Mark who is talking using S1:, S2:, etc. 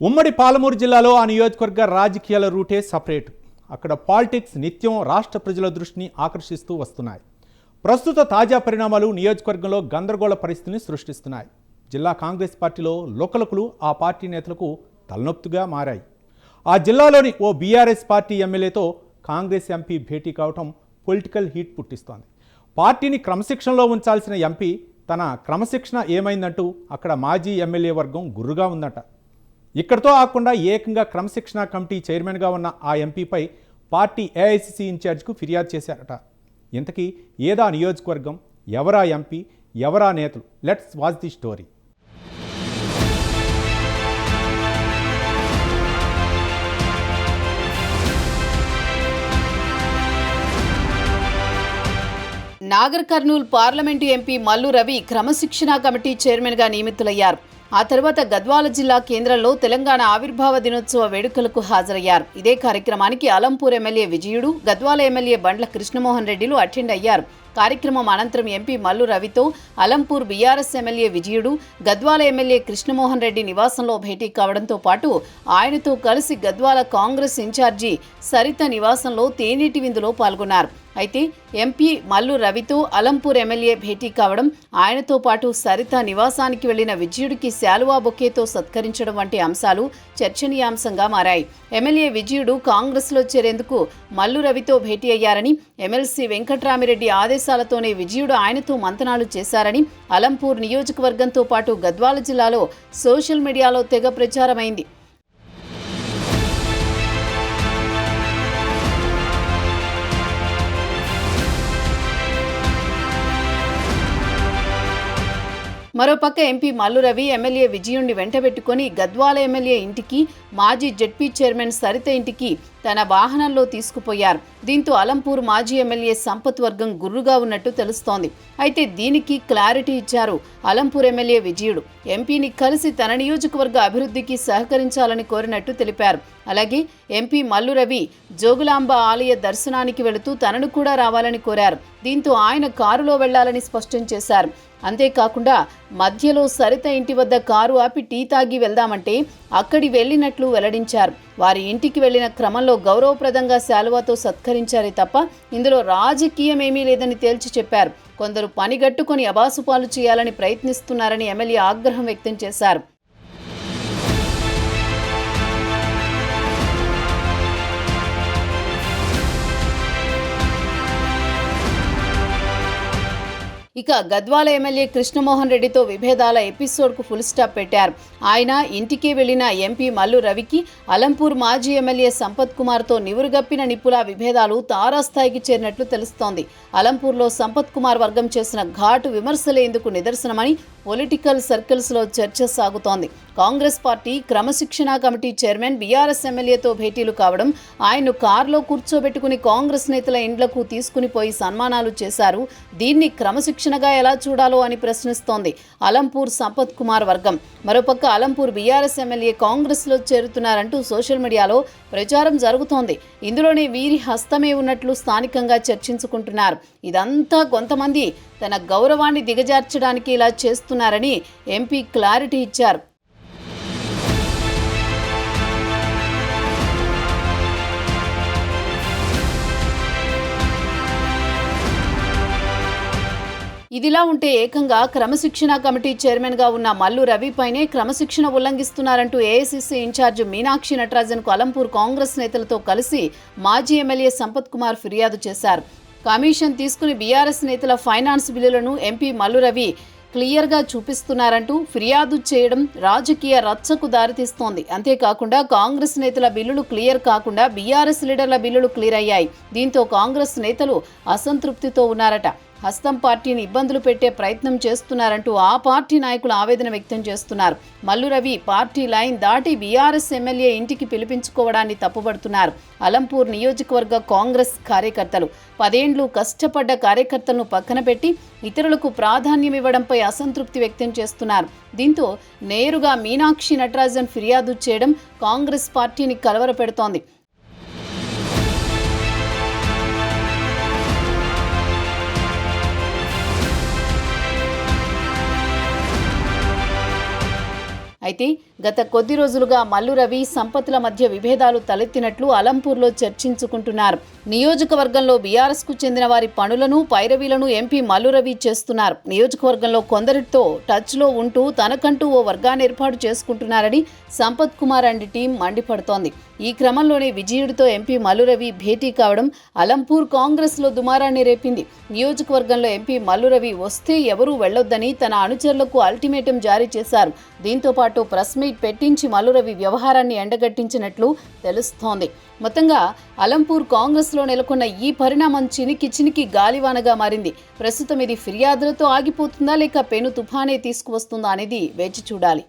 S1: ఉమ్మడి పాలమూరు జిల్లాలో ఆ నియోజకవర్గ రాజకీయాల రూటే సపరేట్. అక్కడ పాలిటిక్స్ నిత్యం రాష్ట్ర ప్రజల దృష్టిని ఆకర్షిస్తూ వస్తున్నాయి. ప్రస్తుత తాజా పరిణామాలు నియోజకవర్గంలో గందరగోళ పరిస్థితిని సృష్టిస్తున్నాయి. జిల్లా కాంగ్రెస్ పార్టీలో లోకలకులు ఆ పార్టీ నేతలకు తలనొప్పిగా మారాయి. ఆ జిల్లాలోని ఓ బీఆర్ఎస్ పార్టీ ఎమ్మెల్యేతో కాంగ్రెస్ ఎంపీ భేటీ కావటం పొలిటికల్ హీట్ పుట్టిస్తోంది. పార్టీని క్రమశిక్షణలో ఉంచాల్సిన ఎంపీ తన క్రమశిక్షణ ఏమైందంటూ అక్కడ మాజీ ఎమ్మెల్యే వర్గం గుర్రుగా ఉందట. ఇక్కడితో ఆకుండా ఏకంగా క్రమశిక్షణ కమిటీ చైర్మన్గా ఉన్న ఆ ఎంపీపై పార్టీ ఏఐసిసి ఇన్ఛార్జ్కు ఫిర్యాదు చేశారట. ఇంతకీ ఏదా నియోజకవర్గం, ఎవరా ఎంపీ, ఎవరా నేతలు? Let's watch the story.
S2: Nagar Kurnool parliament MP Mallu Ravi క్రమశిక్షణ కమిటీ చైర్మన్గా నియమితులయ్యారు. ఆ తర్వాత గద్వాల జిల్లా కేంద్రంలో తెలంగాణ ఆవిర్భావ దినోత్సవ వేడుకలకు హాజరయ్యారు. ఇదే కార్యక్రమానికి అలంపూర్ ఎమ్మెల్యే విజయుడు, గద్వాల ఎమ్మెల్యే బండ్ల కృష్ణమోహన్ రెడ్డిలు అటెండ్ అయ్యారు. కార్యక్రమం అనంతరం ఎంపీ మల్లు రవితో Alampur BRS MLA Vijayudu, Gadwal MLA Krishnamohan Reddy నివాసంలో భేటీ కావడంతో పాటు ఆయనతో కలిసి గద్వాల కాంగ్రెస్ ఇన్ఛార్జి సరిత నివాసంలో తేనీటి విందులో పాల్గొన్నారు. అయితే ఎంపీ మల్లు రవితో అలంపూర్ ఎమ్మెల్యే భేటీ కావడం, ఆయనతో పాటు సరిత నివాసానికి వెళ్లిన విజయుడికి శాలువా బొకేతో సత్కరించడం వంటి అంశాలు చర్చనీయాంశంగా మారాయి. ఎమ్మెల్యే విజయుడు కాంగ్రెస్లో చేరేందుకు మల్లు రవితో భేటీ అయ్యారని, ఎమ్మెల్సీ వెంకట్రామిరెడ్డి ఆదేశాలతోనే విజయుడు ఆయనతో మంతనాలు చేశారని అలంపూర్ నియోజకవర్గంతో పాటు గద్వాల జిల్లాలో సోషల్ మీడియాలో తెగ ప్రచారమైంది. మరోపక్క ఎంపీ మల్లు రవి ఎమ్మెల్యే విజయుణ్ణి వెంటబెట్టుకుని గద్వాల ఎమ్మెల్యే ఇంటికి, మాజీ జెడ్పీ చైర్మన్ సరిత ఇంటికి తన వాహనంలో తీసుకుపోయారు. దీంతో అలంపూర్ మాజీ ఎమ్మెల్యే సంపత్ వర్గం గుర్రుగా ఉన్నట్టు తెలుస్తోంది. అయితే దీనికి క్లారిటీ ఇచ్చారు అలంపూర్ ఎమ్మెల్యే విజయుడు. ఎంపీని కలిసి తన నియోజకవర్గ అభివృద్ధికి సహకరించాలని కోరినట్టు తెలిపారు. అలాగే ఎంపీ మల్లు రవి జోగులాంబ ఆలయ దర్శనానికి వెళుతూ తనను కూడా రావాలని కోరారు. దీంతో ఆయన కారులో వెళ్లాలని స్పష్టం చేశారు. అంతేకాకుండా మధ్యలో సరిత ఇంటి వద్ద కారు ఆపి టీ తాగి వెళ్దామంటే అక్కడి వెళ్లినట్లు వెల్లడించారు. వారి ఇంటికి వెళ్లిన క్రమంలో గౌరవప్రదంగా శాలువాతో సత్కరించారే తప్ప ఇందులో రాజకీయమేమీ లేదని తేల్చి చెప్పారు. కొందరు పనిగట్టుకుని అబాసుపాలు చేయాలని ప్రయత్నిస్తున్నారని ఎమ్మెల్యే ఆగ్రహం వ్యక్తం చేశారు. ఇక గద్వాల ఎమ్మెల్యే కృష్ణమోహన్ రెడ్డితో విభేదాల ఎపిసోడ్కు ఫుల్ స్టాప్ పెట్టారు. ఆయన ఇంటికి వెళ్లిన ఎంపీ మల్లు రవికి అలంపూర్ మాజీ ఎమ్మెల్యే సంపత్ కుమార్తో నివురుగప్పిన నిప్పుల విభేదాలు తారాస్థాయికి చేరినట్లు తెలుస్తోంది. అలంపూర్లో సంపత్ కుమార్ వర్గం చేసిన ఘాటు విమర్శలే ఇందుకు నిదర్శనమని పొలిటికల్ సర్కిల్స్లో చర్చ సాగుతోంది. కాంగ్రెస్ పార్టీ క్రమశిక్షణ కమిటీ చైర్మన్ బీఆర్ఎస్ ఎమ్మెల్యేతో భేటీలు కావడం, ఆయన్ను కారులో కూర్చోబెట్టుకుని కాంగ్రెస్ నేతల ఇండ్లకు తీసుకుని పోయి సన్మానాలు చేశారు. దీన్ని క్రమశిక్షణగా ఎలా చూడాలో అని ప్రశ్నిస్తోంది అలంపూర్ సంపత్ కుమార్ వర్గం. మరోపక్క అలంపూర్ బీఆర్ఎస్ ఎమ్మెల్యే కాంగ్రెస్లో చేరుతున్నారంటూ సోషల్ మీడియాలో ప్రచారం జరుగుతోంది. ఇందులోనే వీరి హస్తమే ఉన్నట్లు స్థానికంగా చర్చించుకుంటున్నారు. ఇదంతా కొంతమంది తన గౌరవాన్ని దిగజార్చడానికి ఇలా చేస్తున్నారని ఎంపీ క్లారిటీ ఇచ్చారు. ఇదిలా ఉంటే ఏకంగా క్రమశిక్షణ కమిటీ చైర్మన్గా ఉన్న మల్లు రవిపైనే క్రమశిక్షణ ఉల్లంఘిస్తున్నారంటూ ఏఐసిసి ఇన్ఛార్జ్ మీనాక్షి నటరాజన్కు అలంపూర్ కాంగ్రెస్ నేతలతో కలిసి మాజీ ఎమ్మెల్యే సంపత్ కుమార్ ఫిర్యాదు చేశారు. కమిషన్ తీసుకుని బీఆర్ఎస్ నేతల ఫైనాన్స్ బిల్లులను ఎంపీ మల్లు రవి క్లియర్గా చూపిస్తున్నారంటూ ఫిర్యాదు చేయడం రాజకీయ రచ్చకు దారితీస్తోంది. అంతేకాకుండా కాంగ్రెస్ నేతల బిల్లులు క్లియర్ కాకుండా బీఆర్ఎస్ లీడర్ల బిల్లులు క్లియర్ అయ్యాయి. దీంతో కాంగ్రెస్ నేతలు అసంతృప్తితో ఉన్నారట. హస్తం పార్టీని ఇబ్బందులు పెట్టే ప్రయత్నం చేస్తున్నారంటూ ఆ పార్టీ నాయకులు ఆవేదన వ్యక్తం చేస్తున్నారు. మల్లు రవి పార్టీ లైన్ దాటి బీఆర్ఎస్ ఎమ్మెల్యే ఇంటికి పిలిపించుకోవడాన్ని తప్పుపడుతున్నారు అలంపూర్ నియోజకవర్గ కాంగ్రెస్ కార్యకర్తలు. 10 ఏళ్లు కష్టపడ్డ కార్యకర్తలను పక్కన పెట్టి ఇతరులకు ప్రాధాన్యం ఇవ్వడంపై అసంతృప్తి వ్యక్తం చేస్తున్నారు. దీంతో నేరుగా మీనాక్షి నటరాజన్ ఫిర్యాదు చేయడం కాంగ్రెస్ పార్టీని కలవరపెడుతోంది. అయితే గత కొద్ది రోజులుగా మల్లు రవి సంపత్ల మధ్య విభేదాలు తలెత్తినట్లు అలంపూర్లో చర్చించుకుంటున్నారు. నియోజకవర్గంలో బీఆర్ఎస్కు చెందిన వారి పనులను పైరవీలను ఎంపీ మల్లు రవి చేస్తున్నారు. నియోజకవర్గంలో కొందరితో టచ్లో ఉంటూ తనకంటూ ఓ వర్గాన్ని ఏర్పాటు చేసుకుంటున్నారని సంపత్ కుమార్ అండ్ టీం మండిపడుతోంది. ఈ క్రమంలోనే విజయుడితో ఎంపీ మల్లు రవి భేటీ కావడం అలంపూర్ కాంగ్రెస్లో దుమారాన్ని రేపింది. నియోజకవర్గంలో ఎంపీ మల్లు రవి వస్తే ఎవరూ వెళ్లొద్దని తన అనుచరులకు అల్టిమేటం జారీ చేశారు. దీంతో పాటు ప్రెస్ మీట్ పెట్టించి మల్లు రవి వ్యవహారాన్ని ఎండగట్టించినట్లు తెలుస్తోంది. మొత్తంగా అలంపూర్ కాంగ్రెస్లో నెలకొన్న ఈ పరిణామం చినికి గాలివానగా మారింది. ప్రస్తుతం ఇది ఫిర్యాదులతో ఆగిపోతుందా లేక పెను తుఫానే తీసుకువస్తుందా అనేది వేచి చూడాలి.